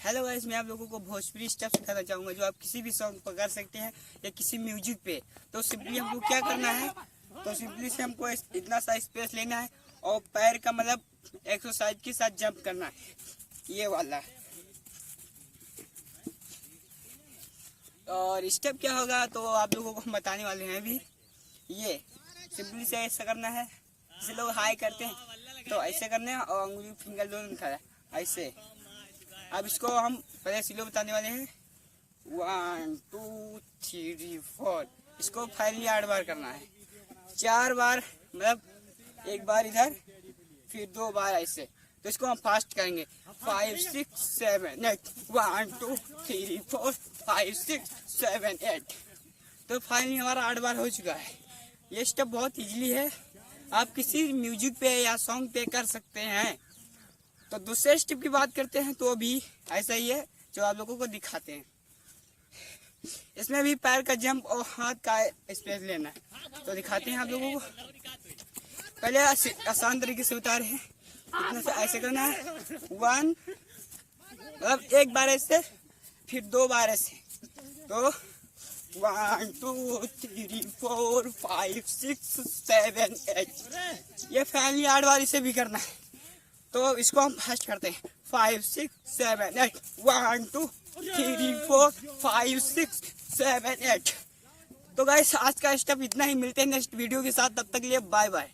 Hello guys, मैं आप लोगों को भोजपुरी स्टेप सिखाना चाहूँगा जो आप किसी भी सॉन्ग पर कर सकते हैं या किसी म्यूजिक पे। तो सिंपली हमको क्या करना है, तो सिंपली से हमको इतना सा स्पेस लेना है और पैर का मतलब एक्सरसाइज के साथ जंप करना है, ये वाला। और स्टेप क्या होगा तो आप लोगों को हम बताने वाले हैं अभी। ये सिंपली से ऐसा करना है, जैसे लोग हाई करते हैं तो ऐसे करना है और उंगली फिंगर दोनों निकाला ऐसे। अब इसको हम पहले स्लो बताने वाले हैं, 1 2 3 4। इसको फाइनली 8 बार करना है, 4 बार मतलब एक बार इधर फिर 2 बार ऐसे। तो इसको हम फास्ट करेंगे, 5 6 7 8 1 2 3 4 5 6 7 8। तो फाइनली हमारा 8 बार हो चुका है। ये स्टेप बहुत इजीली है, आप किसी म्यूजिक पे या सॉन्ग पे कर सकते हैं। तो दूसरे स्टेप की बात करते हैं तो अभी ऐसा ही है जो आप लोगों को दिखाते हैं। इसमें भी पैर का जंप और हाथ का स्पेस लेना है, तो दिखाते हैं आप लोगों को। पहले आसान तरीके से बता रहे हैं, इतना से ऐसे करना है, 1 मतलब एक बार ऐसे फिर 2 बार ऐसे। तो 1 2 3 4 5 6 7 8। ये फाइनली 8 बार इसे भी करना है। तो इसको हम फास्ट करते हैं, 5 6 7 8 1 2 3 4 5 6 7 8। तो गाइस आज का स्टेप इतना ही, मिलते हैं नेक्स्ट वीडियो के साथ, तब तक के लिए बाय बाय।